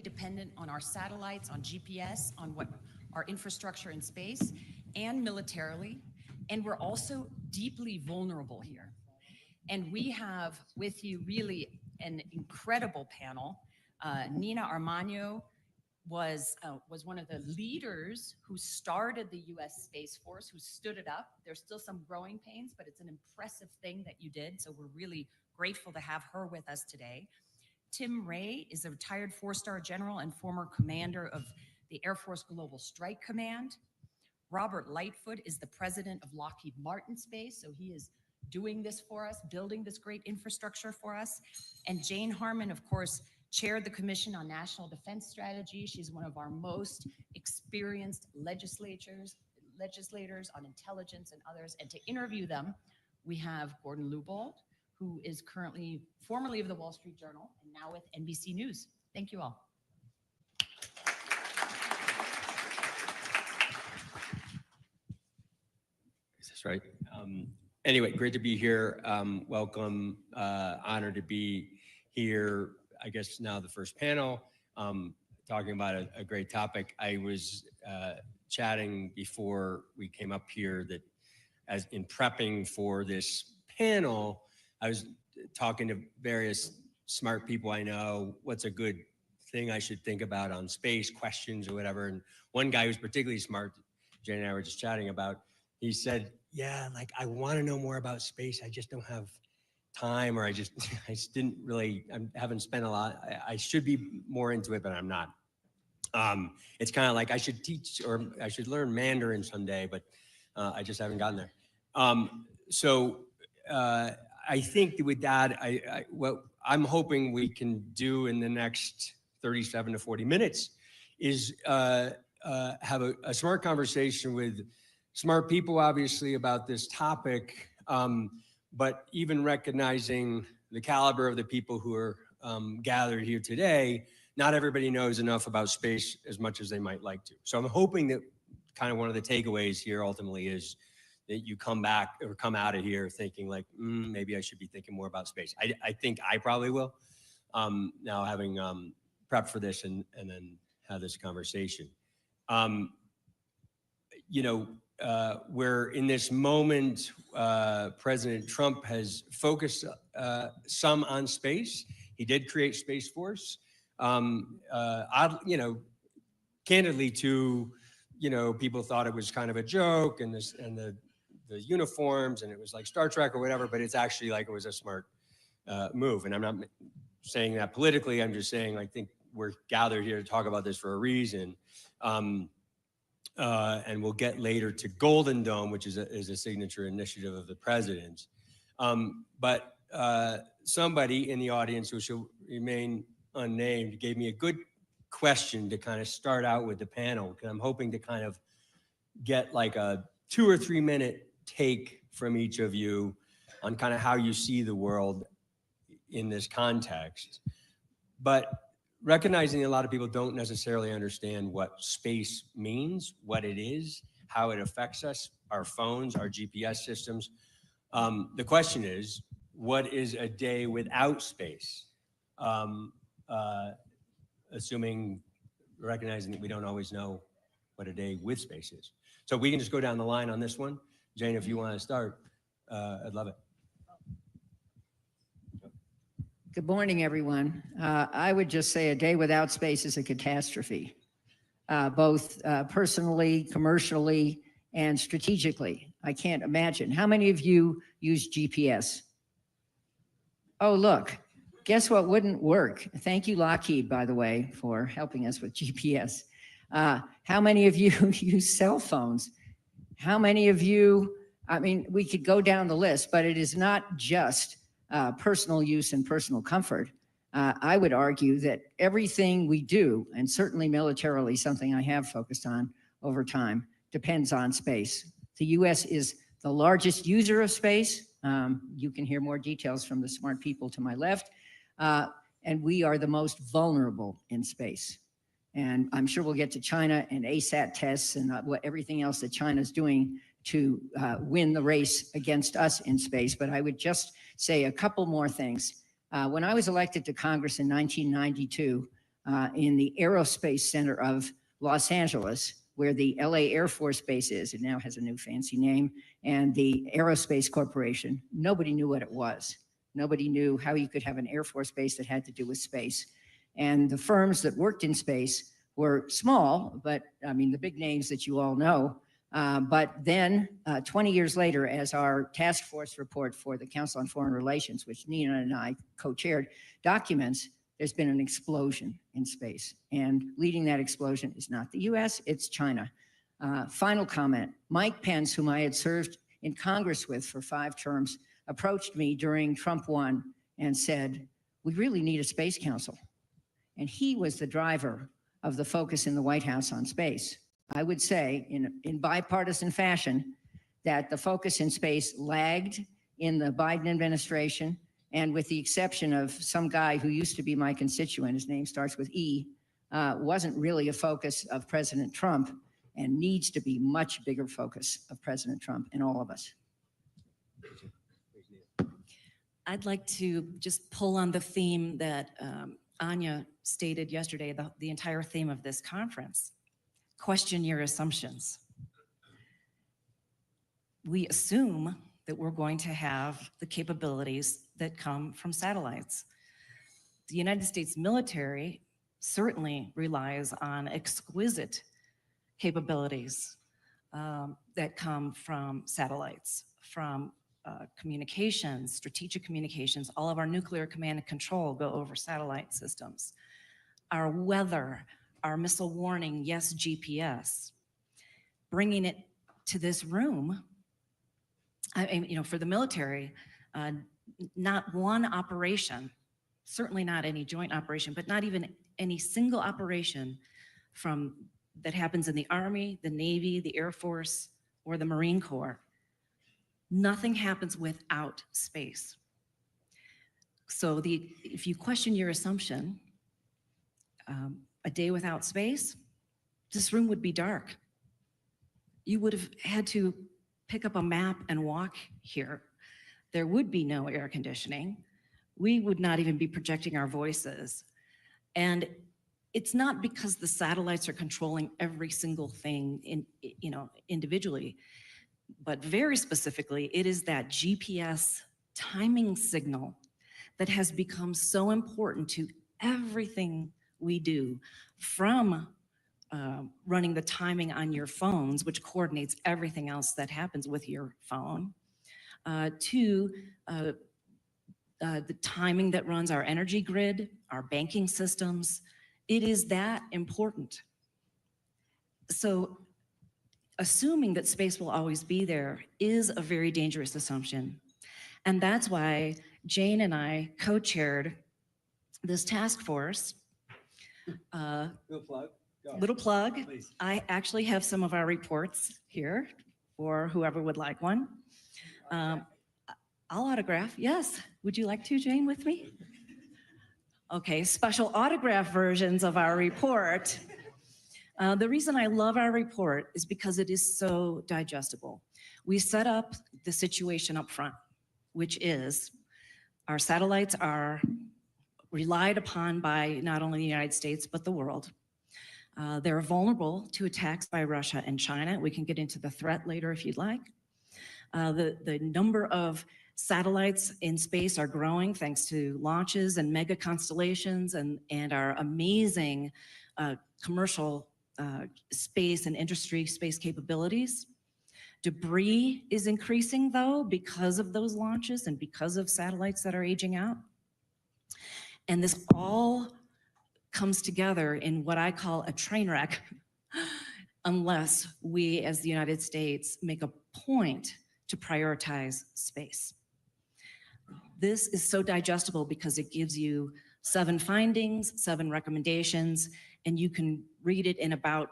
dependent on our satellites, on GPS, on what our infrastructure in space, and militarily. And we're also deeply vulnerable here. And we have with you really an incredible panel. Nina Armagno was one of the leaders who started the US Space Force, who stood it up. There's still some growing pains, but it's an impressive thing that you did. So we're really grateful to have her with us today. Tim Ray is a retired 4-star general and former commander of the Air Force Global Strike Command. Robert Lightfoot is the president of Lockheed Martin Space, so he is doing this for us, building this great infrastructure for us. And Jane Harman, of course, chaired the Commission on National Defense Strategy. She's one of our most experienced legislators on intelligence and others. And to interview them, we have Gordon Lubold, who is currently formerly of the Wall Street Journal and now with NBC News. Thank you all. Is this right? Anyway, great to be here. Welcome, honored to be here. I guess now the first panel, talking about a great topic. I was chatting before we came up here that as in prepping for this panel, I was talking to various smart people I know, what's a good thing I should think about on space, questions or whatever. And one guy who's particularly smart, Jane and I were just chatting about, he said, yeah, like I want to know more about space. I just don't have time, or I just didn't really, I haven't spent a lot. I should be more into it, but I'm not. It's kind of like I should teach, or I should learn Mandarin someday, but I just haven't gotten there. I think with that, what I'm hoping we can do in the next 37 to 40 minutes is have a smart conversation with smart people, obviously, about this topic, but even recognizing the caliber of the people who are gathered here today. Not everybody knows enough about space as much as they might like to. So I'm hoping that kind of one of the takeaways here ultimately is that you come back or come out of here thinking like, maybe I should be thinking more about space. I think I probably will, now having prepped for this and then have this conversation. Where in this moment, President Trump has focused some on space. He did create Space Force. Candidly people thought it was kind of a joke and the uniforms and it was like Star Trek or whatever, but it's actually like it was a smart move. And I'm not saying that politically, I'm just saying I think we're gathered here to talk about this for a reason. And we'll get later to Golden Dome, which is a signature initiative of the president. But somebody in the audience who shall remain unnamed gave me a good question to kind of start out with the panel, because I'm hoping to kind of get like a 2 or 3 minute take from each of you on kind of how you see the world in this context. But recognizing a lot of people don't necessarily understand what space means, what it is, how it affects us, our phones, our GPS systems. The question is, what is a day without space? Recognizing that we don't always know what a day with space is. So we can just go down the line on this one. Jane, if you want to start, I'd love it. Good morning, everyone. I would just say a day without space is a catastrophe, both personally, commercially, and strategically. I can't imagine. How many of you use GPS? Oh, look, guess what wouldn't work? Thank you, Lockheed, by the way, for helping us with GPS. How many of you use cell phones? How many of you, I mean, we could go down the list, but it is not just personal use and personal comfort. I would argue that everything we do, and certainly militarily, something I have focused on over time, depends on space. The US is the largest user of space. You can hear more details from the smart people to my left. And we are the most vulnerable in space. And I'm sure we'll get to China and ASAT tests and everything else that China's doing to win the race against us in space. But I would just say a couple more things. When I was elected to Congress in 1992, in the Aerospace Center of Los Angeles, where the LA Air Force Base is. It now has a new fancy name, and the Aerospace Corporation. Nobody knew what it was. Nobody knew how you could have an Air Force base that had to do with space. And the firms that worked in space were small, but I mean, the big names that you all know. But then 20 years later, as our task force report for the Council on Foreign Relations, which Nina and I co-chaired, documents, there's been an explosion in space. And leading that explosion is not the US, it's China. Final comment, Mike Pence, whom I had served in Congress with for 5 terms, approached me during Trump 1 and said, we really need a space council. And he was the driver of the focus in the White House on space. I would say in bipartisan fashion that the focus in space lagged in the Biden administration, and with the exception of some guy who used to be my constituent, his name starts with E, wasn't really a focus of President Trump, and needs to be much bigger focus of President Trump and all of us. I'd like to just pull on the theme that Anya stated yesterday, the entire theme of this conference. Question your assumptions. We assume that we're going to have the capabilities that come from satellites. The United States military certainly relies on exquisite capabilities that come from satellites, from communications, strategic communications. All of our nuclear command and control go over satellite systems. Our weather, our missile warning, yes, GPS. Bringing it to this room, for the military, not one operation, certainly not any joint operation, but not even any single operation that happens in the Army, the Navy, the Air Force, or the Marine Corps. Nothing happens without space. So if you question your assumption, a day without space, this room would be dark. You would have had to pick up a map and walk here. There would be no air conditioning. We would not even be projecting our voices. And it's not because the satellites are controlling every single thing individually, but very specifically, it is that GPS timing signal that has become so important to everything we do, from running the timing on your phones, which coordinates everything else that happens with your phone, to the timing that runs our energy grid, our banking systems. It is that important. So assuming that space will always be there is a very dangerous assumption. And that's why Jane and I co-chaired this task force. Little plug. Please. I actually have some of our reports here for whoever would like one. I'll autograph. Yes. Would you like to, Jane, with me? Okay, special autograph versions of our report. The reason I love our report is because it is so digestible. We set up the situation up front, which is our satellites are relied upon by not only the United States, but the world. They're vulnerable to attacks by Russia and China. We can get into the threat later if you'd like. The number of satellites in space are growing thanks to launches and mega constellations and our amazing commercial space and industry space capabilities. Debris is increasing though because of those launches and because of satellites that are aging out. And this all comes together in what I call a train wreck unless we as the United States make a point to prioritize space. This is so digestible because it gives you 7 findings, 7 recommendations, and you can read it in about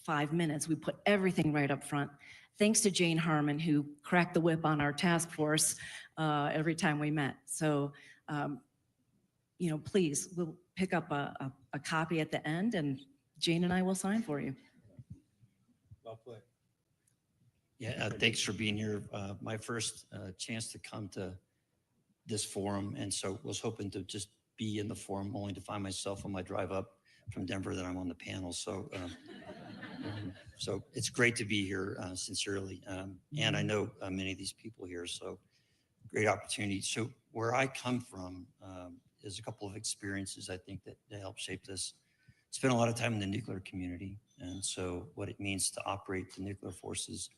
5 minutes. We put everything right up front. Thanks to Jane Harmon, who cracked the whip on our task force every time we met. So, please, we'll pick up a copy at the end and Jane and I will sign for you. Well played. Yeah, thanks for being here. My first chance to come to this forum, and so was hoping to just be in the forum only to find myself on my drive up from Denver that I'm on the panel. So, so it's great to be here, sincerely. And I know many of these people here, so great opportunity. So where I come from is a couple of experiences I think that help shape this. Spent a lot of time in the nuclear community, and so what it means to operate the nuclear forces.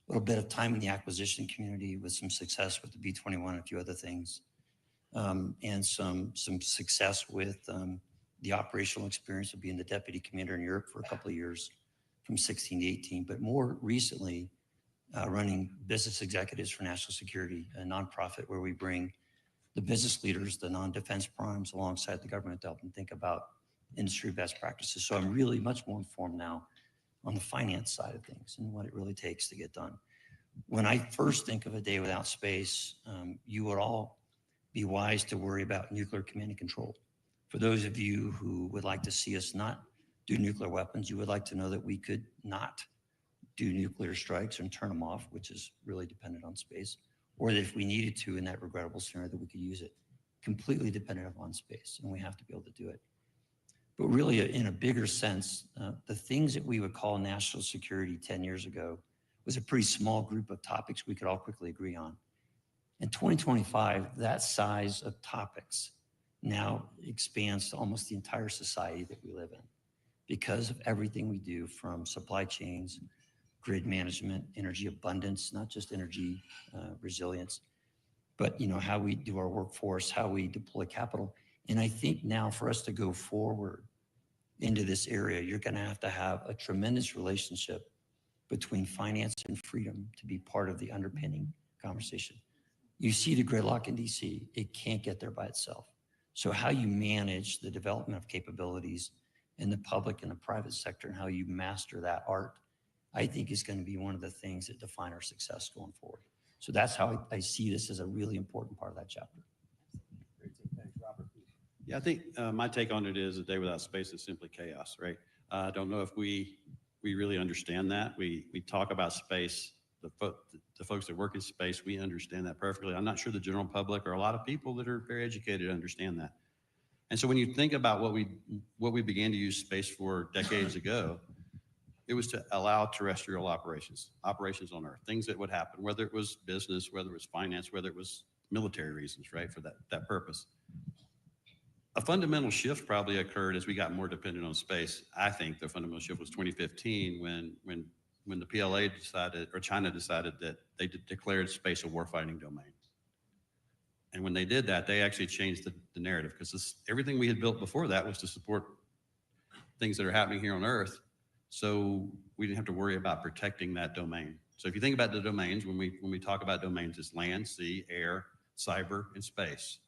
A little bit of time in the acquisition community with some success with the B-21 and a few other things, and some success with the operational experience of being the deputy commander in Europe for a couple of years, from 16 to 18. But more recently, running business executives for national security, a nonprofit where we bring the business leaders, the non-defense primes, alongside the government to help them think about industry best practices. So I'm really much more informed now on the finance side of things and what it really takes to get done. When I first think of a day without space, you would all be wise to worry about nuclear command and control. For those of you who would like to see us not do nuclear weapons, you would like to know that we could not do nuclear strikes and turn them off, which is really dependent on space, or that if we needed to in that regrettable scenario that we could use it, completely dependent upon space, and we have to be able to do it. But really, in a bigger sense, the things that we would call national security 10 years ago was a pretty small group of topics we could all quickly agree on. In 2025, that size of topics now expands to almost the entire society that we live in because of everything we do, from supply chains, grid management, energy abundance, not just energy resilience, but how we do our workforce, how we deploy capital. And I think now for us to go forward into this area, you're going to have a tremendous relationship between finance and freedom to be part of the underpinning conversation. You see the gridlock in DC, it can't get there by itself. So how you manage the development of capabilities in the public and the private sector and how you master that art, I think is going to be one of the things that define our success going forward. So that's how I see this as a really important part of that chapter. Thanks, Robert. Yeah, I think my take on it is a day without space is simply chaos, right? I don't know if we really understand that. We talk about space, the folks that work in space, we understand that perfectly. I'm not sure the general public or a lot of people that are very educated understand that. And so when you think about what we began to use space for decades ago, it was to allow terrestrial operations on Earth, things that would happen, whether it was business, whether it was finance, whether it was military reasons, right, for that purpose. A fundamental shift probably occurred as we got more dependent on space. I think the fundamental shift was 2015 when the PLA decided, or China decided, that they declared space a warfighting domain. And when they did that, they actually changed the narrative, because everything we had built before that was to support things that are happening here on Earth. So we didn't have to worry about protecting that domain. So if you think about the domains, when we talk about domains, it's land, sea, air, cyber, and space.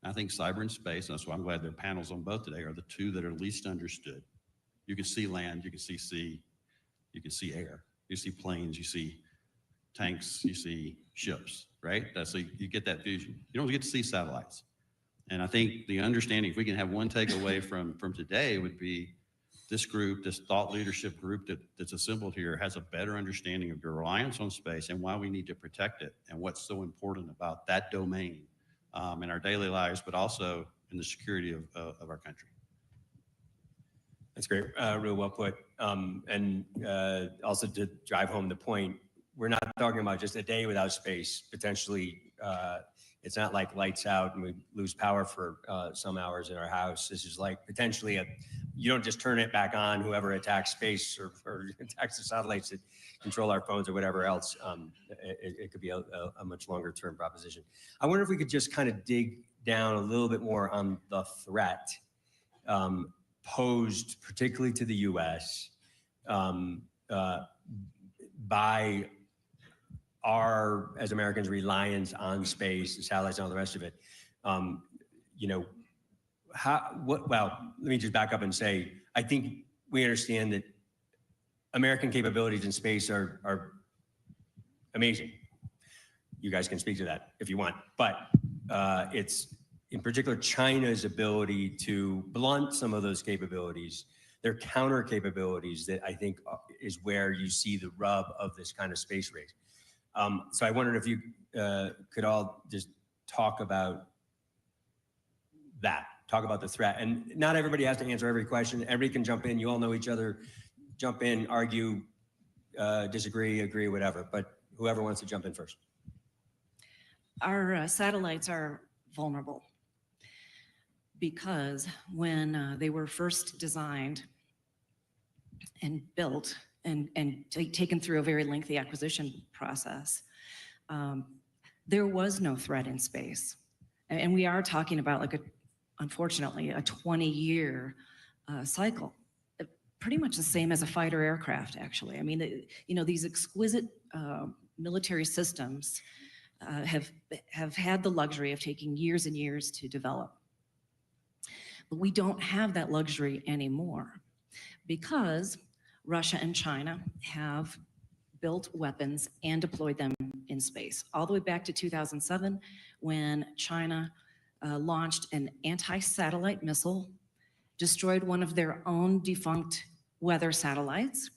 And I think cyber and space, and that's why I'm glad there are panels on both today, are the two that are least understood. You can see land, you can see sea, you can see air, you see planes, you see tanks, you see ships, right? So you get that vision. You don't get to see satellites. And I think the understanding, if we can have one takeaway from today, would be this group, this thought leadership group that's assembled here, has a better understanding of your reliance on space and why we need to protect it and what's so important about that domain in our daily lives, but also in the security of our country. That's great, real well put. And also to drive home the point, we're not talking about just a day without space. Potentially, it's not like lights out and we lose power for some hours in our house. This is like potentially you don't just turn it back on, whoever attacks space or attacks the satellites that control our phones or whatever else. It could be a much longer term proposition. I wonder if we could just kind of dig down a little bit more on the threat posed particularly to the US by our, as Americans, reliance on space, the satellites and all the rest of it. Well, let me just back up and say, I think we understand that American capabilities in space are amazing. You guys can speak to that if you want, but it's in particular China's ability to blunt some of those capabilities, their counter capabilities, that I think is where you see the rub of this kind of space race. So I wondered if you could all just talk about that talk about the threat. And not everybody has to answer every question. Everybody can jump in. You all know each other. Jump in, argue, disagree, agree, whatever. But whoever wants to jump in first. Our satellites are vulnerable because when they were first designed and built and taken through a very lengthy acquisition process, there was no threat in space. And we are talking about like unfortunately, a 20-year cycle. Pretty much the same as a fighter aircraft, actually. I mean, these exquisite military systems have had the luxury of taking years and years to develop. But we don't have that luxury anymore because Russia and China have built weapons and deployed them in space. All the way back to 2007, when China launched an anti-satellite missile, destroyed one of their own defunct weather satellites,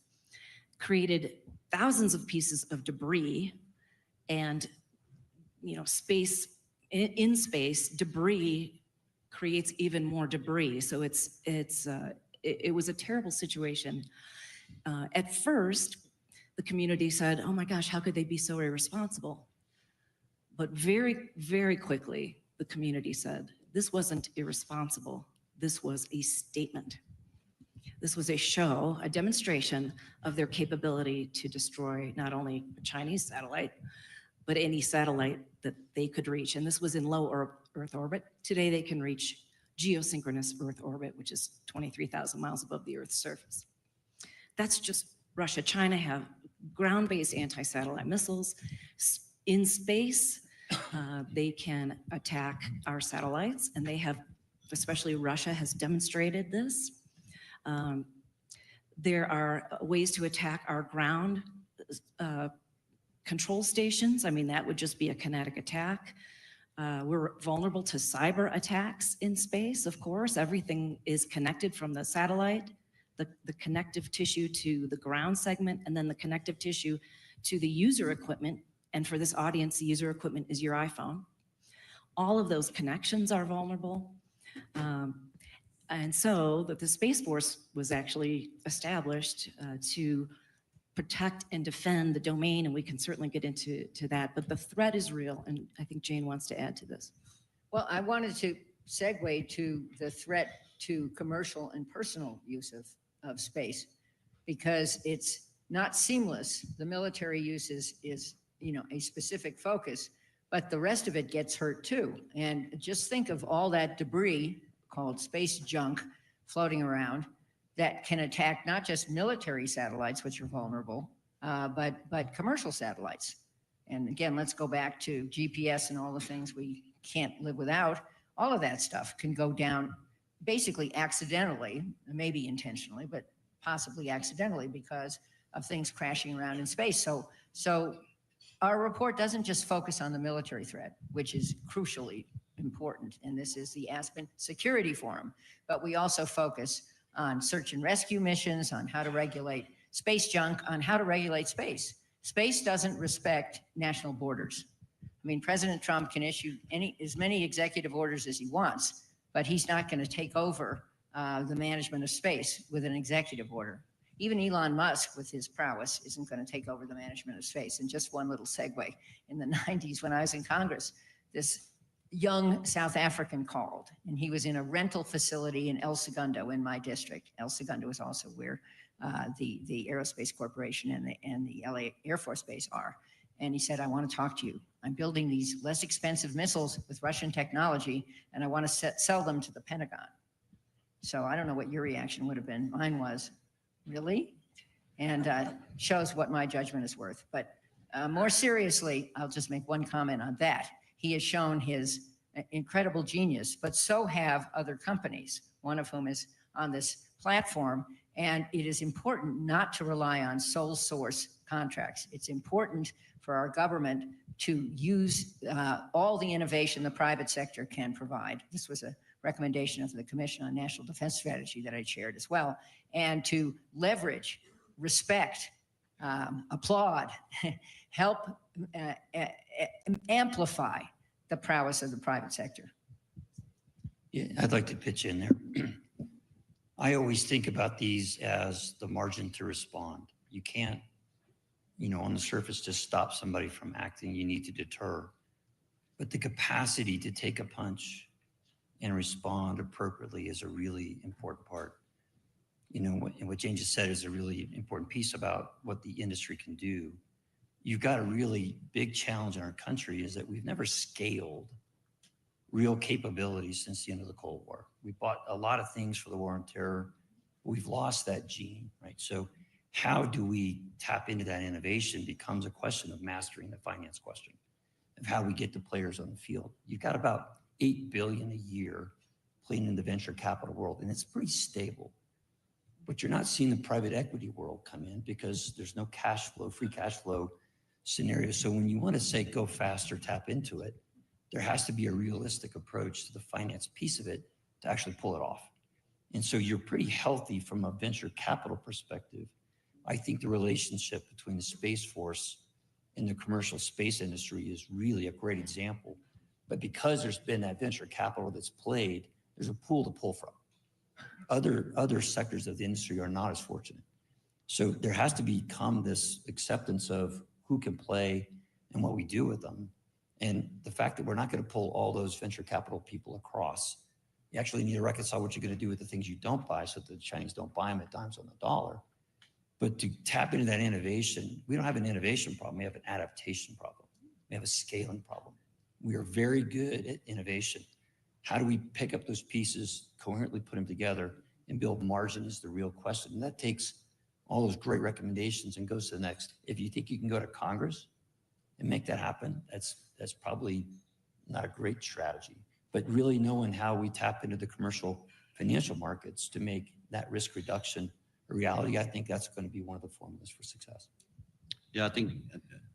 created thousands of pieces of debris, and in space, debris creates even more debris. So it was a terrible situation. At first, the community said, "Oh my gosh, how could they be so irresponsible?" But very, very quickly, the community said, "This wasn't irresponsible. This was a statement. This was a show, a demonstration of their capability to destroy not only a Chinese satellite, but any satellite that they could reach." And this was in low Earth orbit. Today, they can reach geosynchronous Earth orbit, which is 23,000 miles above the Earth's surface. That's just Russia. China have ground-based anti-satellite missiles. In space, they can attack our satellites, and they have, especially Russia has demonstrated this. There are ways to attack our ground control stations. I mean, that would just be a kinetic attack. We're vulnerable to cyber attacks in space, of course. Everything is connected from the satellite, the connective tissue to the ground segment, and then the connective tissue to the user equipment. And for this audience, the user equipment is your iPhone. All of those connections are vulnerable. And so the Space Force was actually established to protect and defend the domain, and we can certainly get into that, but the threat is real, and I think Jane wants to add to this. Well, I wanted to segue to the threat to commercial and personal use of space, because it's not seamless. The military use is a specific focus, but the rest of it gets hurt too. And just think of all that debris called space junk floating around that can attack not just military satellites, which are vulnerable, but commercial satellites. And again, let's go back to GPS and all the things we can't live without. All of that stuff can go down basically accidentally, maybe intentionally, but possibly accidentally because of things crashing around in space. So our report doesn't just focus on the military threat, which is crucially important, and this is the Aspen Security Forum, but we also focus on search and rescue missions, on how to regulate space junk, on how to regulate space. Space doesn't respect national borders. I mean, President Trump can issue as many executive orders as he wants, but he's not going to take over the management of space with an executive order. Even Elon Musk, with his prowess, isn't going to take over the management of space. And just one little segue, in the 90s when I was in Congress, this young South African called, and he was in a rental facility in El Segundo in my district. El Segundo is also where the Aerospace Corporation and the LA Air Force Base are. And he said, "I want to talk to you. I'm building these less expensive missiles with Russian technology, and I want to sell them to the Pentagon." So I don't know what your reaction would have been. Mine was, "Really?" And shows what my judgment is worth. But more seriously, I'll just make one comment on that. He has shown his incredible genius, but so have other companies, one of whom is on this platform. And it is important not to rely on sole source contracts. It's important for our government to use all the innovation the private sector can provide. This was a recommendation of the Commission on National Defense Strategy that I chaired as well, and to leverage, respect, applaud, help amplify the prowess of the private sector. Yeah, I'd like to pitch in there. I always think about these as the margin to respond. You can't, on the surface, just stop somebody from acting. You need to deter. But the capacity to take a punch and respond appropriately is a really important part. What Jane just said is a really important piece about what the industry can do. You've got a really big challenge in our country is that we've never scaled real capabilities since the end of the Cold War. We bought a lot of things for the war on terror. But we've lost that gene, right? So how do we tap into that innovation becomes a question of mastering the finance question of how we get the players on the field. You've got about $8 billion a year playing in the venture capital world, and it's pretty stable. But you're not seeing the private equity world come in because there's no cash flow, free cash flow scenario. So when you want to say go faster, tap into it, there has to be a realistic approach to the finance piece of it to actually pull it off. And so you're pretty healthy from a venture capital perspective. I think the relationship between the Space Force and the commercial space industry is really a great example. But because there's been that venture capital that's played, there's a pool to pull from. Other sectors of the industry are not as fortunate. So there has to become this acceptance of who can play and what we do with them. And the fact that we're not going to pull all those venture capital people across, you actually need to reconcile what you're going to do with the things you don't buy so that the Chinese don't buy them at dimes on the dollar. But to tap into that innovation, we don't have an innovation problem. We have an adaptation problem. We have a scaling problem. We are very good at innovation. How do we pick up those pieces, coherently put them together, and build margin is the real question. And that takes all those great recommendations and goes to the next. If you think you can go to Congress and make that happen, that's probably not a great strategy. But really knowing how we tap into the commercial financial markets to make that risk reduction a reality, I think that's going to be one of the formulas for success. Yeah, I think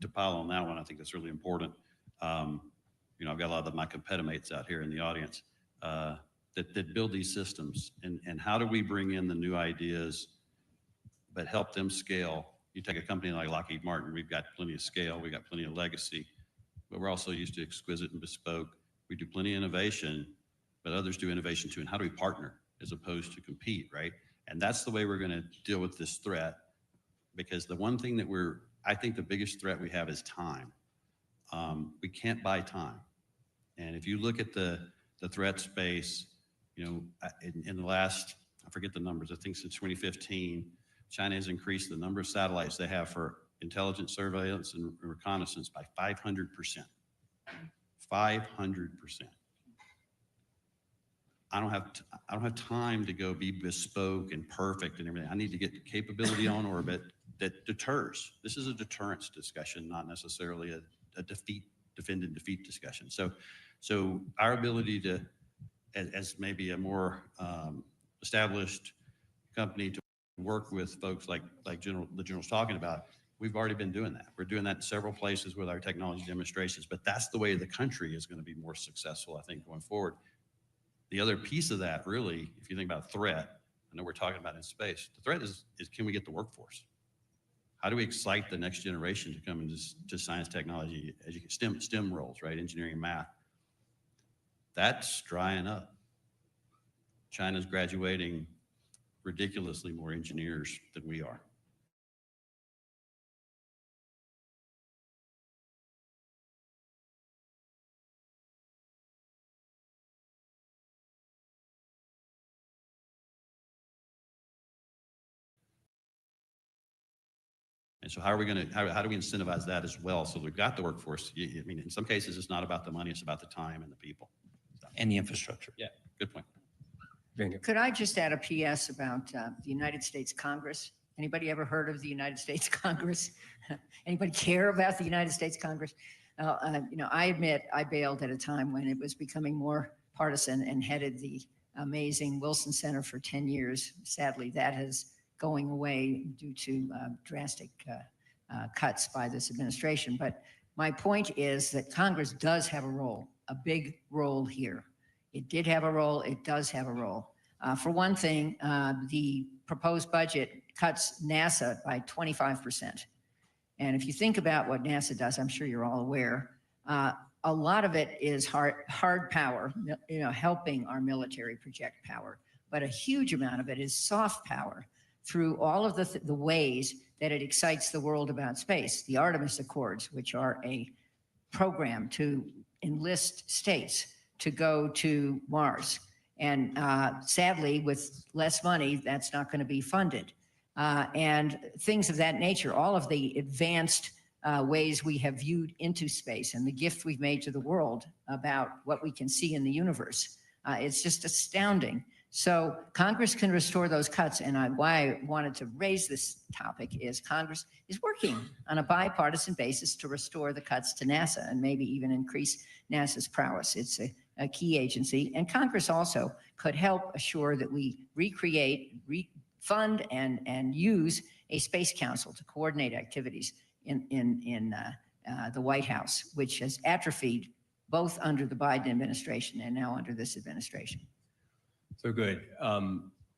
to pile on that one, I think that's really important. I've got a lot of my competimates out here in the audience that build these systems, and how do we bring in the new ideas, but help them scale? You take a company like Lockheed Martin, we've got plenty of scale, we've got plenty of legacy, but we're also used to exquisite and bespoke. We do plenty of innovation, but others do innovation too. And how do we partner as opposed to compete, right? And that's the way we're going to deal with this threat, because the one thing that I think the biggest threat we have is time. We can't buy time. And if you look at the threat space, in the last, I forget the numbers, I think since 2015, China has increased the number of satellites they have for intelligence, surveillance, and reconnaissance by 500%. 500%. I don't have time to go be bespoke and perfect and everything. I need to get capability on orbit that deters. This is a deterrence discussion, not necessarily a defend and defeat discussion. So our ability to, as maybe a more established company, to work with folks like the General's talking about, we've already been doing that. We're doing that in several places with our technology demonstrations, but that's the way the country is going to be more successful, I think, going forward. The other piece of that, really, if you think about threat, I know we're talking about in space, the threat is can we get the workforce? How do we excite the next generation to come into science, technology, STEM roles, right? Engineering, math. That's drying up. China's graduating ridiculously more engineers than we are. And so how do we incentivize that as well? So we've got the workforce. I mean, in some cases, it's not about the money, it's about the time and the people. So, And the infrastructure. yeah, good point. Could I just add a PS about the United States Congress? Anybody ever heard of the United States Congress? Anybody care about the United States Congress? I admit I bailed at a time when it was becoming more partisan and headed the amazing Wilson Center for 10 years. Sadly, that is going away due to drastic cuts by this administration. But my point is that Congress does have a role, a big role here. It did have a role, it does have a role. For one thing, the proposed budget cuts NASA by 25%. And if you think about what NASA does, I'm sure you're all aware, a lot of it is hard power, helping our military project power, but a huge amount of it is soft power through all of the ways that it excites the world about space. The Artemis Accords, which are a program to enlist states to go to Mars. And sadly, with less money, that's not going to be funded. And things of that nature, all of the advanced ways we have viewed into space and the gift we've made to the world about what we can see in the universe. It's just astounding. So Congress can restore those cuts. And why I wanted to raise this topic is Congress is working on a bipartisan basis to restore the cuts to NASA and maybe even increase NASA's prowess. It's a key agency. And Congress also could help assure that we recreate, fund, and use a space council to coordinate activities in the White House, which has atrophied both under the Biden administration and now under this administration. So good.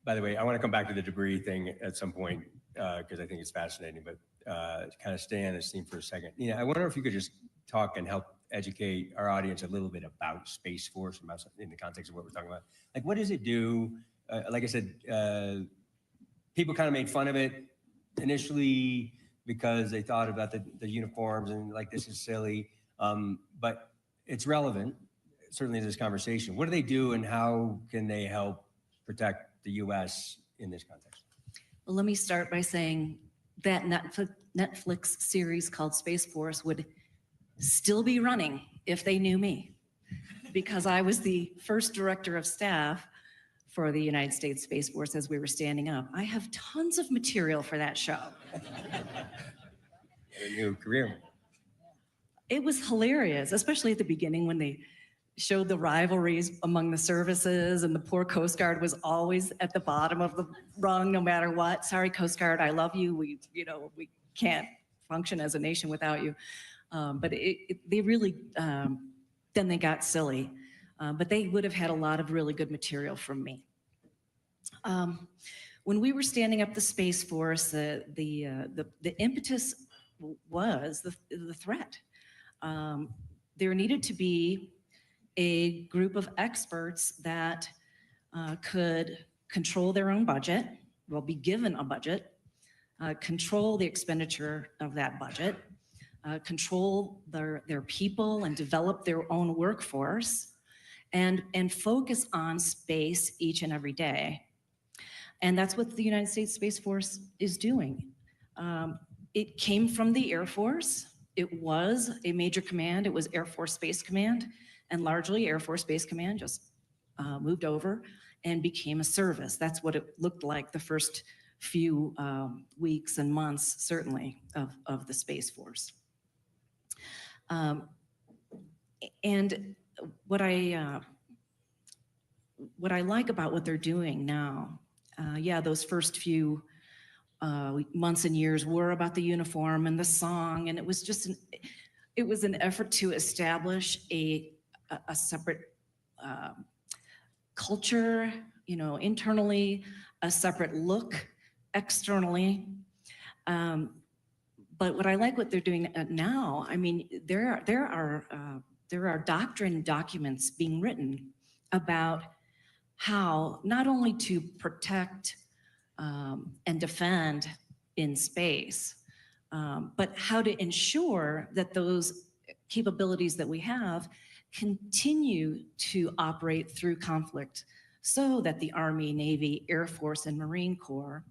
By the way, I want to come back to the debris thing at some point because I think it's fascinating, but to kind of stay on this theme for a second. I wonder if you could just talk and help educate our audience a little bit about Space Force in the context of what we're talking about. Like, what does it do? Like I said, people kind of made fun of it initially because they thought about the uniforms and like, this is silly, but it's relevant, certainly to this conversation. What do they do and how can they help protect the US in this context? Well, let me start by saying that Netflix series called Space Force would still be running if they knew me, because I was the first director of staff for the United States Space Force as we were standing up. I have tons of material for that show. A new career. It was hilarious, especially at the beginning when they showed the rivalries among the services, and the poor Coast Guard was always at the bottom of the rung no matter what. Sorry, Coast Guard, I love you. We can't function as a nation without you. But they really, then they got silly. But they would have had a lot of really good material from me. When we were standing up the Space Force, the impetus was the threat. There needed to be a group of experts that could control their own budget, well, be given a budget, control the expenditure of that budget, control their people and develop their own workforce, and focus on space each and every day. And that's what the United States Space Force is doing. It came from the Air Force. It was a major command. It was Air Force Space Command, and largely Air Force Space Command just moved over and became a service. That's what it looked like the first few weeks and months, certainly, of the Space Force. And what I like about what they're doing now, yeah, those first few months and years were about the uniform and the song, and it was just it was an effort to establish a separate culture, internally, a separate look externally. But what I like what they're doing now, I mean, there are doctrine documents being written about how not only to protect and defend in space, but how to ensure that those capabilities that we have continue to operate through conflict, so that the Army, Navy, Air Force, and Marine Corps,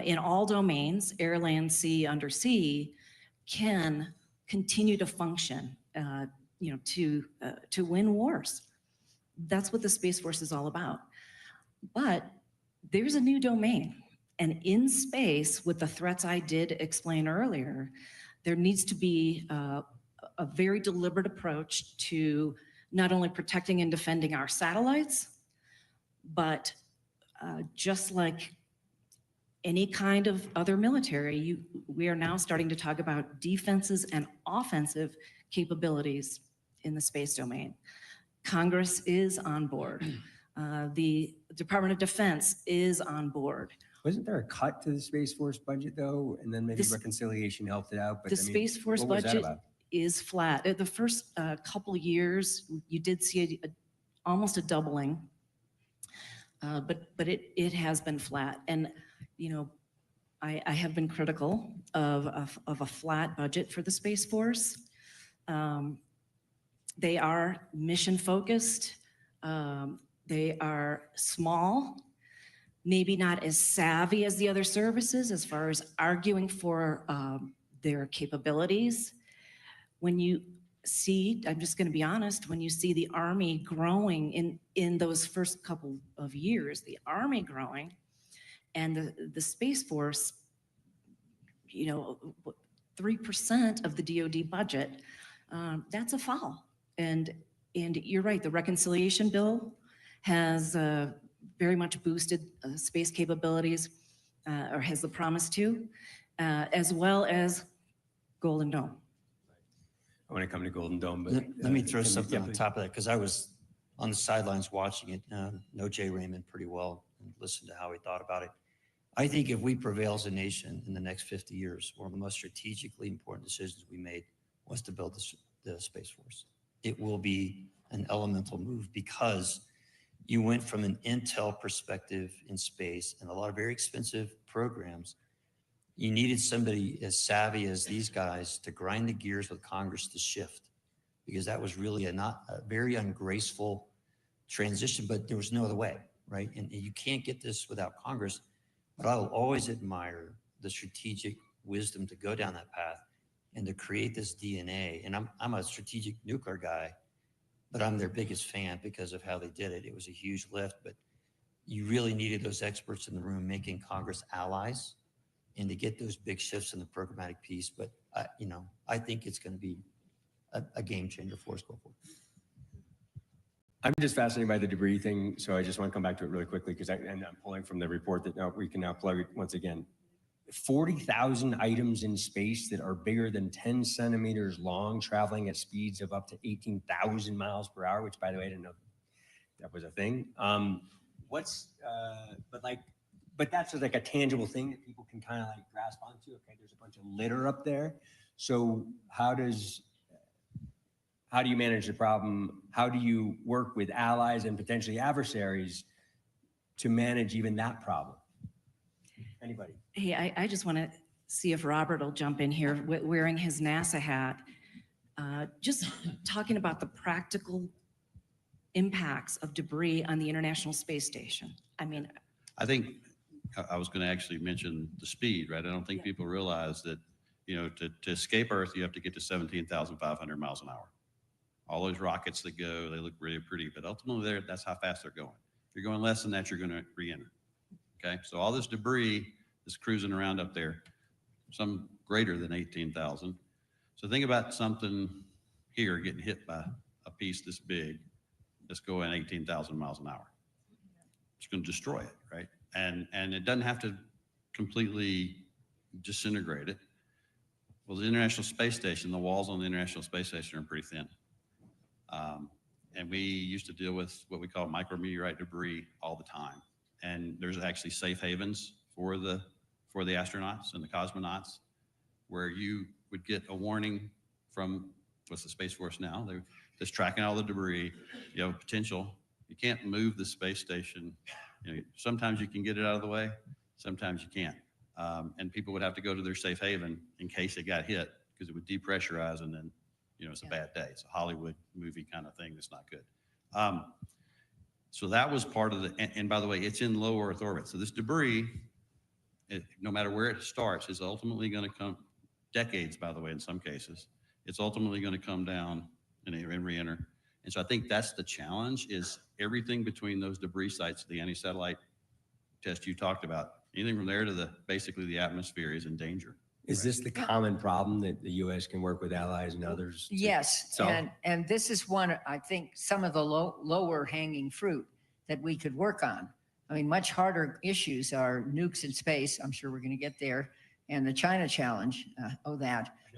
in all domains, air, land, sea, undersea, can continue to function, to win wars. That's what the Space Force is all about. But there's a new domain, and in space, with the threats I did explain earlier, there needs to be a very deliberate approach to not only protecting and defending our satellites, but just like any kind of other military, we are now starting to talk about defenses and offensive capabilities in the space domain. Congress is on board. The Department of Defense is on board. Wasn't there a cut to the Space Force budget though? And then maybe reconciliation helped it out. But The Space Force budget is flat. The first couple years, you did see almost a doubling, but it has been flat. And, you know, I have been critical of a flat budget for the Space Force. They are mission focused. They are small, maybe not as savvy as the other services as far as arguing for their capabilities. When you see, I'm just going to be honest, when you see the Army growing in those first couple of years, the Army growing and the Space Force, you know, 3% of the DoD budget, that's a foul. And you're right, the reconciliation bill has very much boosted space capabilities, or has the promise to, as well as Golden Dome. I want to come to Golden Dome, but Let me throw can you- something yeah, on please. top of that, because I was on the sidelines watching it, know Jay Raymond pretty well, and listened to how he thought about it. I think if we prevail as a nation in the next 50 years, one of the most strategically important decisions we made was to build the Space Force. It will be an elemental move because you went from an intel perspective in space and a lot of very expensive programs. You needed somebody as savvy as these guys to grind the gears with Congress to shift, because that was really a very ungraceful transition, but there was no other way, right? And you can't get this without Congress, but I'll always admire the strategic wisdom to go down that path and to create this DNA. And I'm a strategic nuclear guy, but I'm their biggest fan because of how they did it. It was a huge lift, but you really needed those experts in the room making Congress allies and to get those big shifts in the programmatic piece. But I think it's going to be a game changer for us going forward. I'm just fascinated by the debris thing, so I just want to come back to it really quickly because I'm pulling from the report that now we can now plug it once again. 40,000 items in space that are bigger than 10 centimeters long, traveling at speeds of up to 18,000 miles per hour, which, by the way, I didn't know that was a thing. But that's just like a tangible thing that people can kind of like grasp onto. Okay, there's a bunch of litter up there. So how do you manage the problem? How do you work with allies and potentially adversaries to manage even that problem? Anybody? Hey, I just want to see if Robert will jump in here wearing his NASA hat. Just talking about the practical impacts of debris on the International Space Station. I mean, I think I was going to actually mention the speed, right? I don't think people realize that, to escape Earth, you have to get to 17,500 miles an hour. All those rockets that go, they look really pretty, but ultimately that's how fast they're going. If you're going less than that, you're going to re-enter. Okay, so all this debris is cruising around up there, some greater than 18,000. So think about something here getting hit by a piece this big that's going 18,000 miles an hour. It's going to destroy it, right? And it doesn't have to completely disintegrate it. Well, the International Space Station, the walls on the International Space Station are pretty thin. And we used to deal with what we call micrometeorite debris all the time. And there's actually safe havens for the astronauts and the cosmonauts where you would get a warning from what's the Space Force now. They're just tracking all the debris. You have a potential. You can't move the space station. Sometimes you can get it out of the way. Sometimes you can't. And people would have to go to their safe haven in case it got hit because it would depressurize and then, it's a bad day. It's a Hollywood movie kind of thing that's not good. So that was part of and by the way, it's in low Earth orbit. So this debris, no matter where it starts, is ultimately going to come, decades, by the way, in some cases, it's ultimately going to come down and re-enter. And so I think that's the challenge, is everything between those debris sites, the anti-satellite test you talked about, anything from there to basically the atmosphere is in danger. Is this the common problem that the U.S. can work with allies and others? Yes, and this is one, I think, some of the lower hanging fruit that we could work on. I mean, much harder issues are nukes in space. I'm sure we're going to get there, and the China challenge.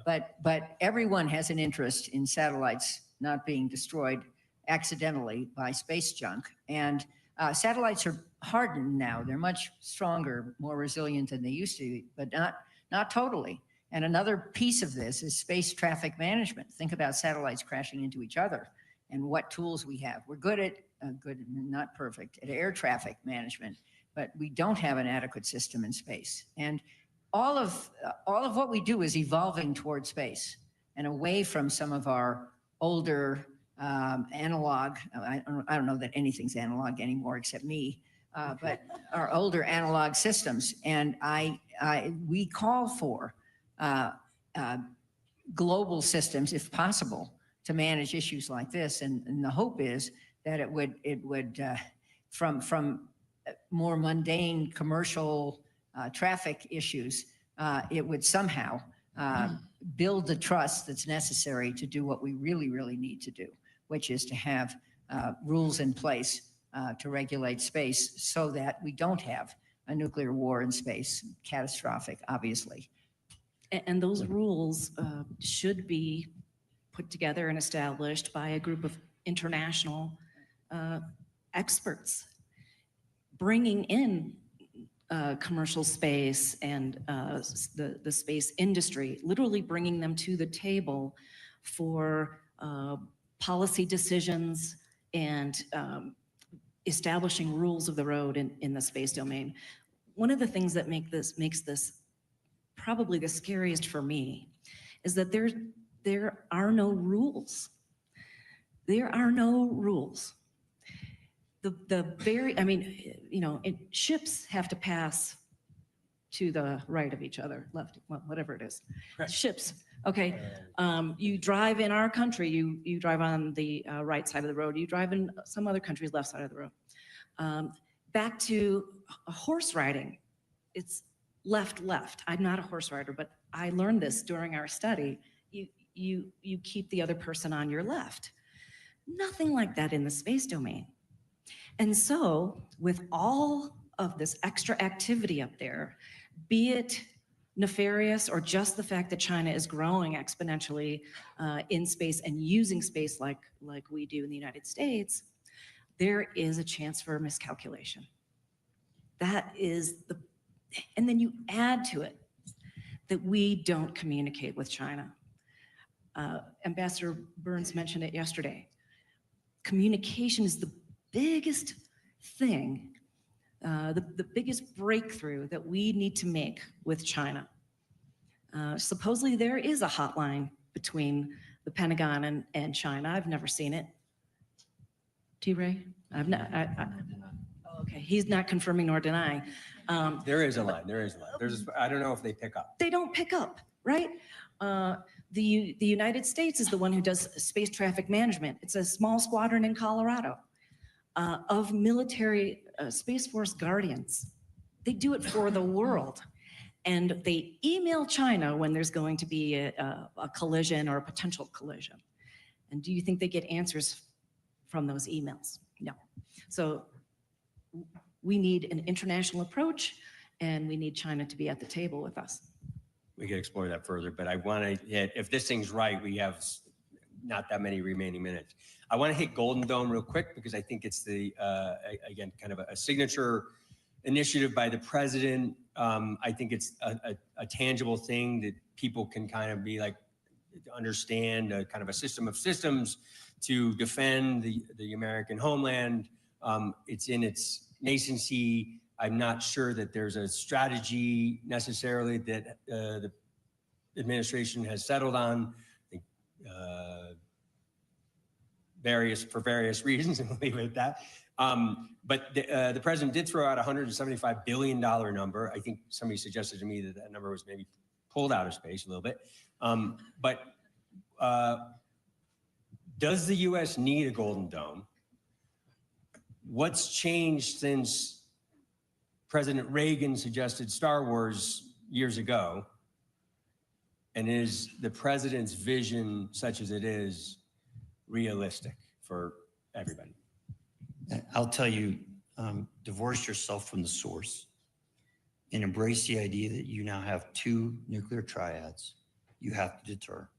But everyone has an interest in satellites not being destroyed accidentally by space junk. And satellites are hardened now. They're much stronger, more resilient than they used to be, but not totally. And another piece of this is space traffic management. Think about satellites crashing into each other and what tools we have. We're good at, not perfect, at air traffic management, but we don't have an adequate system in space. And all of what we do is evolving towards space and away from some of our older analog. I don't know that anything's analog anymore except me, but our older analog systems. And we call for global systems, if possible, to manage issues like this. And the hope is that it would from more mundane commercial traffic issues, it would somehow build the trust that's necessary to do what we really, really need to do, which is to have rules in place to regulate space so that we don't have a nuclear war in space, catastrophic, obviously. And those rules should be put together and established by a group of international experts, bringing in commercial space and the space industry, literally bringing them to the table for policy decisions and establishing rules of the road in the space domain. One of the things that makes this probably the scariest for me is that there are no rules. There are no rules. Ships have to pass to the right of each other, left, well, whatever it is. Correct. Ships, okay. You drive in our country, you drive on the right side of the road. You drive in some other countries, left side of the road. Back to horse riding, it's left. I'm not a horse rider, but I learned this during our study. You keep the other person on your left. Nothing like that in the space domain. And so with all of this extra activity up there, be it nefarious or just the fact that China is growing exponentially in space and using space like we do in the United States, there is a chance for a miscalculation. That is and then you add to it that we don't communicate with China. Ambassador Burns mentioned it yesterday. Communication is the biggest thing, the biggest breakthrough that we need to make with China. Supposedly there is a hotline between the Pentagon and China. I've never seen it. T-Ray? I've not. Okay, he's not confirming nor denying. There is a line. I don't know if they pick up. They don't pick up, right? The United States is the one who does space traffic management. It's a small squadron in Colorado of military Space Force guardians. They do it for the world. And they email China when there's going to be a collision or a potential collision. And do you think they get answers from those emails? No. So we need an international approach, and we need China to be at the table with us. We could explore that further, but I want to hit, if this thing's right, we have not that many remaining minutes. I want to hit Golden Dome real quick because I think it's the, again, kind of a signature initiative by the president. I think it's a tangible thing that people can kind of be like, understand kind of a system of systems to defend the American homeland. It's in its nascency. I'm not sure that there's a strategy necessarily that the administration has settled on. I think, for various reasons, and we'll leave it at that. But the president did throw out a $175 billion number. I think somebody suggested to me that that number was maybe pulled out of space a little bit. But does the U.S. need a Golden Dome? What's changed since President Reagan suggested Star Wars years ago? And is the president's vision, such as it is, realistic for everybody? I'll tell you, divorce yourself from the source and embrace the idea that you now have two nuclear triads you have to deter.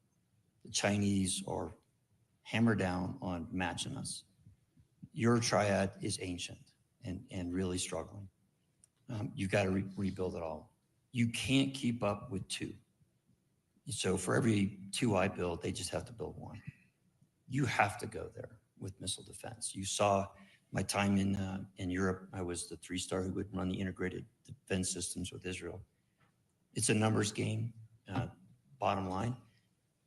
The Chinese are hammered down on matching us. Your triad is ancient and really struggling. You've got to rebuild it all. You can't keep up with two. So for every 2 I build, they just have to build 1. You have to go there with missile defense. You saw my time in Europe. I was the 3-star who would run the integrated defense systems with Israel. It's a numbers game, bottom line,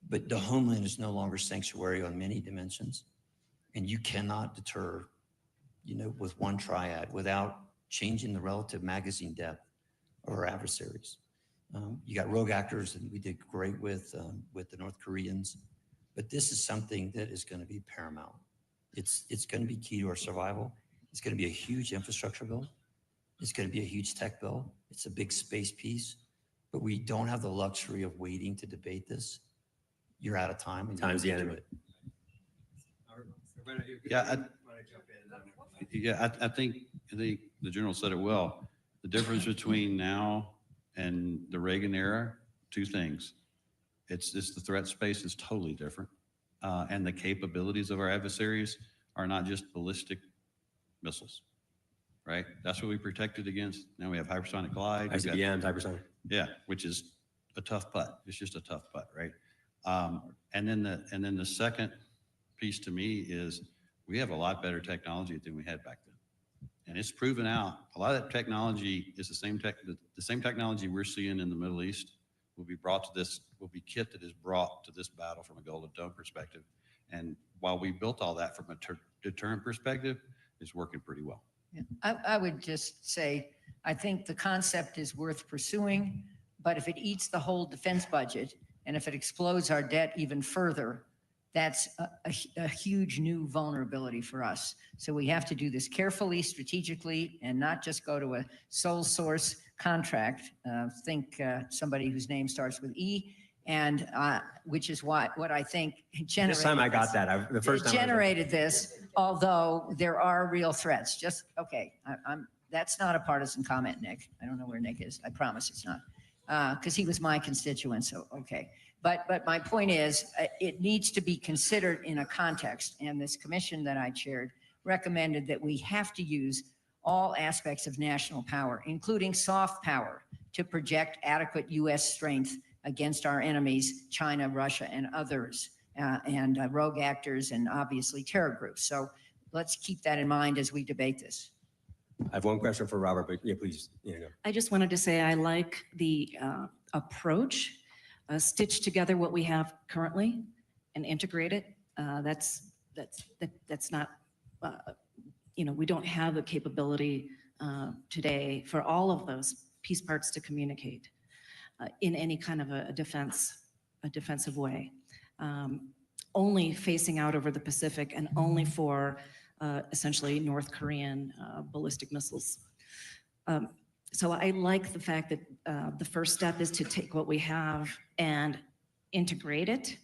but the homeland is no longer sanctuary on many dimensions. And you cannot deter, with one triad without changing the relative magazine depth of our adversaries. You got rogue actors, and we did great with the North Koreans, but this is something that is going to be paramount. It's going to be key to our survival. It's going to be a huge infrastructure bill. It's going to be a huge tech bill. It's a big space piece, but we don't have the luxury of waiting to debate this. You're out of time. And Time's the enemy. I think the general said it well. The difference between now and the Reagan era, 2 things. It's the threat space is totally different. And the capabilities of our adversaries are not just ballistic missiles, right? That's what we protected against. Now we have hypersonic glide. ICBMs, hypersonic. Yeah, which is a tough putt. It's just a tough putt, right? And then the second piece to me is we have a lot better technology than we had back then. And it's proven out. A lot of that technology is the same technology we're seeing in the Middle East will be kit that is brought to this battle from a Golden Dome perspective. And while we built all that from a deterrent perspective, it's working pretty well. Yeah. I would just say, I think the concept is worth pursuing, but if it eats the whole defense budget, and if it explodes our debt even further, that's a huge new vulnerability for us. So we have to do this carefully, strategically, and not just go to a sole source contract. Think somebody whose name starts with E, and which is what I think generated. This time I got that. The first time generated this, although there are real threats. Just okay. That's not a partisan comment, Nick. I don't know where Nick is. I promise it's not, because he was my constituent. So okay. But my point is, it needs to be considered in a context. And this commission that I chaired recommended that we have to use all aspects of national power, including soft power, to project adequate U.S. strength against our enemies, China, Russia, and others, and rogue actors, and obviously terror groups. So let's keep that in mind as we debate this. I have one question for Robert, but yeah, please. I just wanted to say I like the approach. Stitch together what we have currently and integrate it. That's not, we don't have the capability today for all of those piece parts to communicate in any kind of a defensive way. Only facing out over the Pacific and only for essentially North Korean ballistic missiles. So I like the fact that the first step is to take what we have and integrate it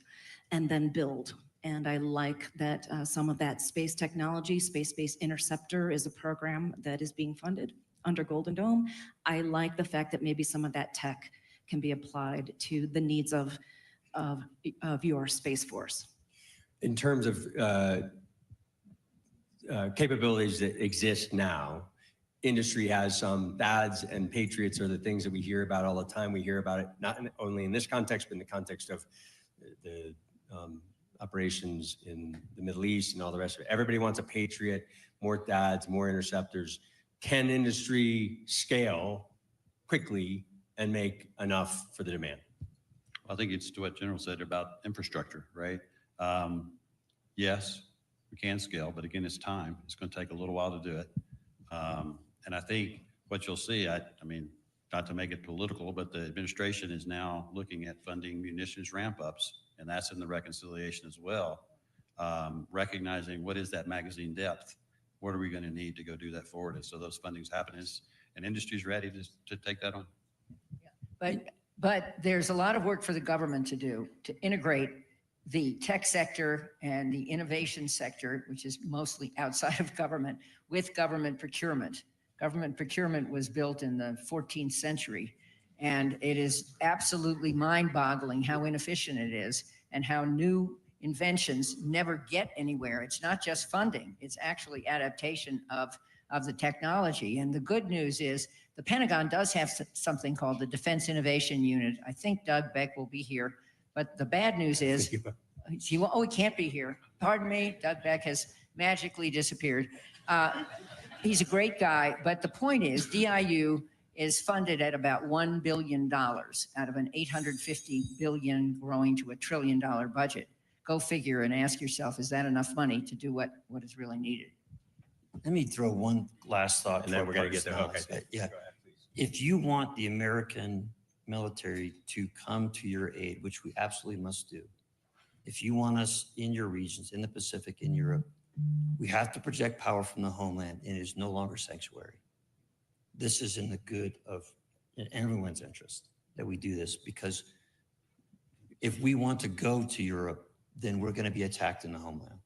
and then build. And I like that some of that space technology, space-based interceptor is a program that is being funded under Golden Dome. I like the fact that maybe some of that tech can be applied to the needs of your Space Force. In terms of capabilities that exist now, industry has some THAADs and Patriots are the things that we hear about all the time. We hear about it not only in this context, but in the context of the operations in the Middle East and all the rest of it. Everybody wants a Patriot, more THAADs, more interceptors. Can industry scale quickly and make enough for the demand? I think it's to what General said about infrastructure, right? Yes, we can scale, but again, it's time. It's going to take a little while to do it. And I think what you'll see, I mean, not to make it political, but the administration is now looking at funding munitions ramp-ups, and that's in the reconciliation as well, recognizing what is that magazine depth? What are we going to need to go do that forward? And so those fundings happen, and industry's ready to take that on. But there's a lot of work for the government to do to integrate the tech sector and the innovation sector, which is mostly outside of government, with government procurement. Government procurement was built in the 14th century, and it is absolutely mind-boggling how inefficient it is and how new inventions never get anywhere. It's not just funding, it's actually adaptation of the technology. And the good news is the Pentagon does have something called the Defense Innovation Unit. I think Doug Beck will be here But the bad news is, he can't be here. Pardon me, Doug Beck has magically disappeared. He's a great guy, but the point is DIU is funded at about $1 billion out of an $850 billion growing to $1 trillion budget. Go figure and ask yourself, is that enough money to do what is really needed? Let me throw one last thought. And then we're going to get the hook. Yeah. If you want the American military to come to your aid, which we absolutely must do, if you want us in your regions, in the Pacific, in Europe, we have to project power from the homeland, and it is no longer sanctuary. This is in the good of everyone's interest that we do this, because if we want to go to Europe, then we're going to be attacked in the homeland,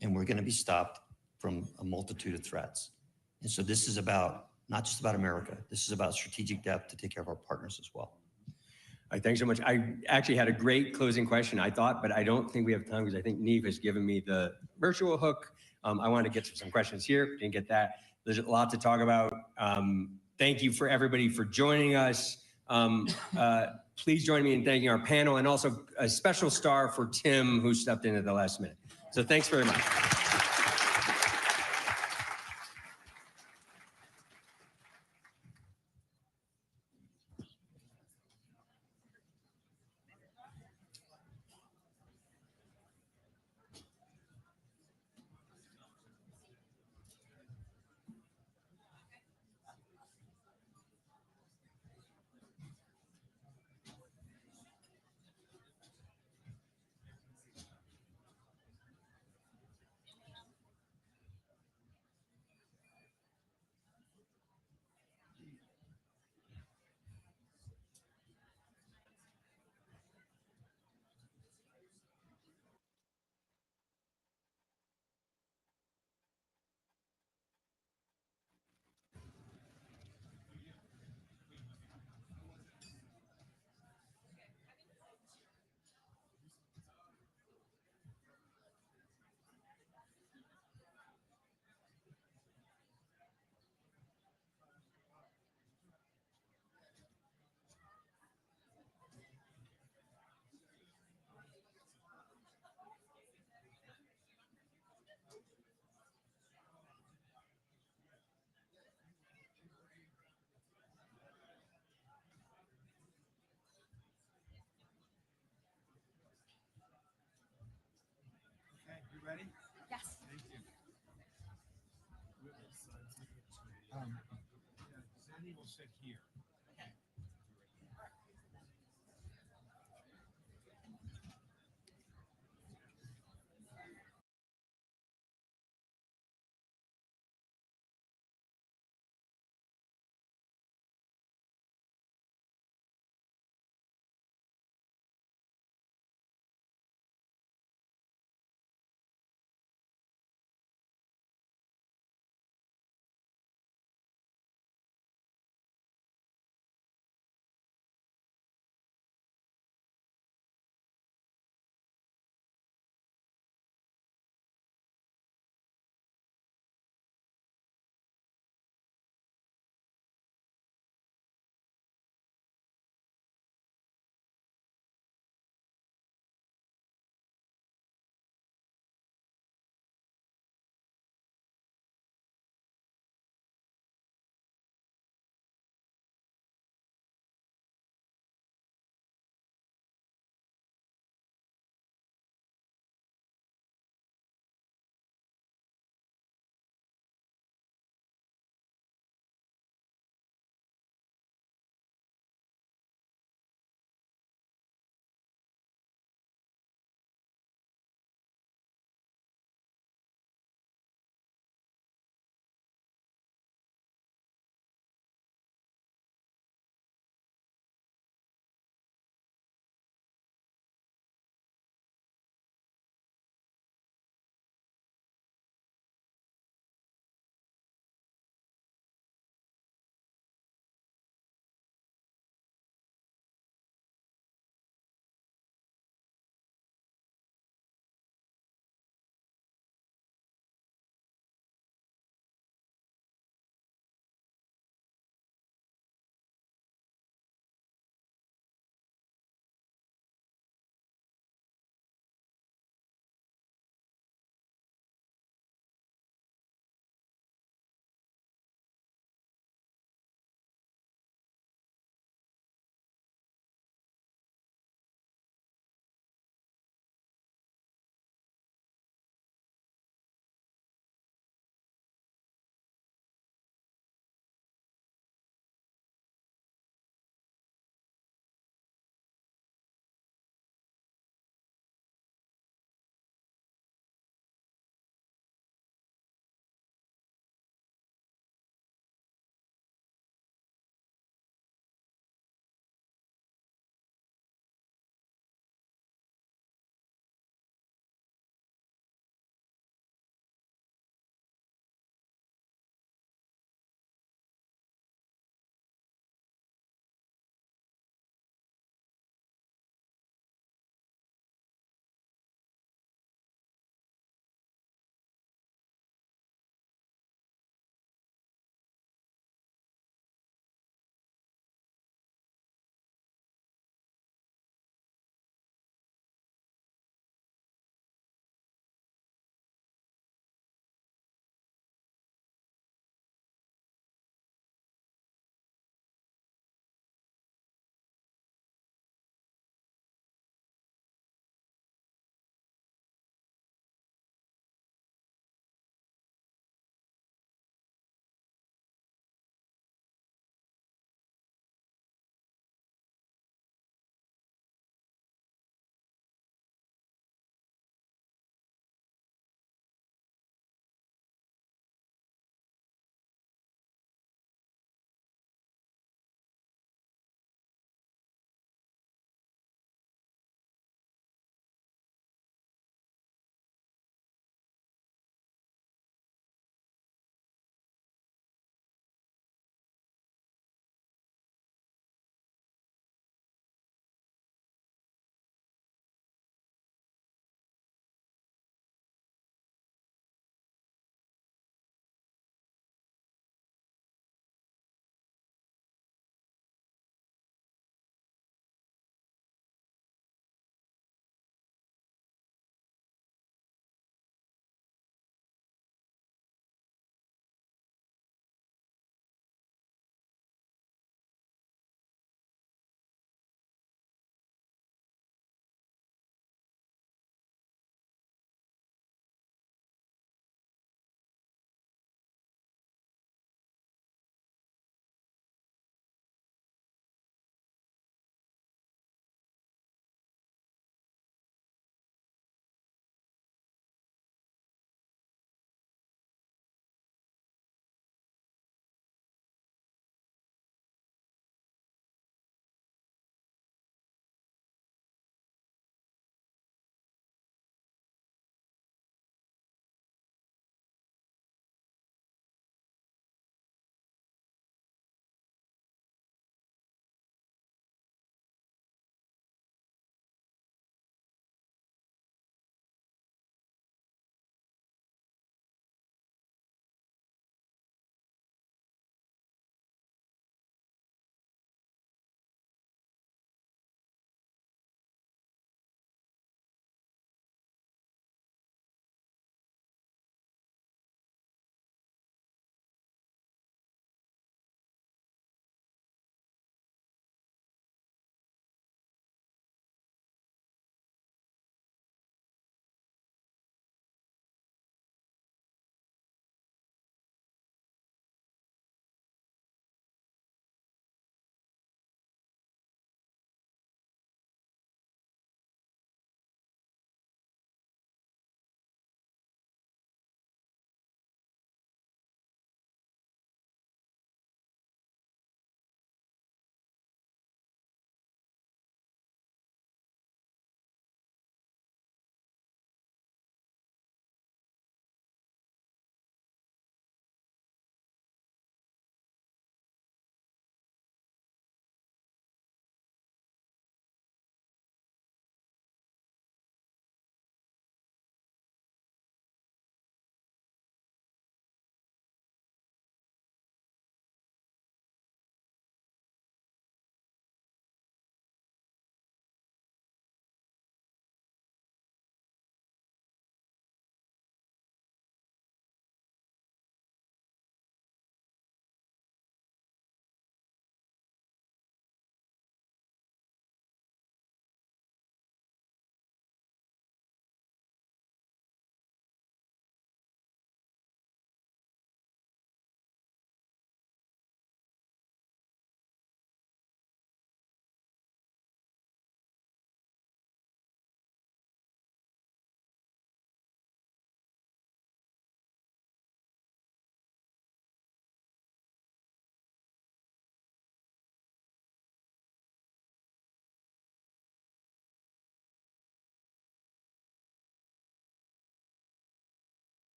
and we're going to be stopped from a multitude of threats. And so this is about, not just about America, this is about strategic depth to take care of our partners as well. All right, thanks so much. I actually had a great closing question, I thought, but I don't think we have time because I think Neve has given me the virtual hook. I wanted to get to some questions here, didn't get that. There's a lot to talk about. Thank you for everybody for joining us. Please join me in thanking our panel, and also a special star for Tim, who stepped in at the last minute. So thanks very much. Ready? Yes. Thank you. Sandy will sit here.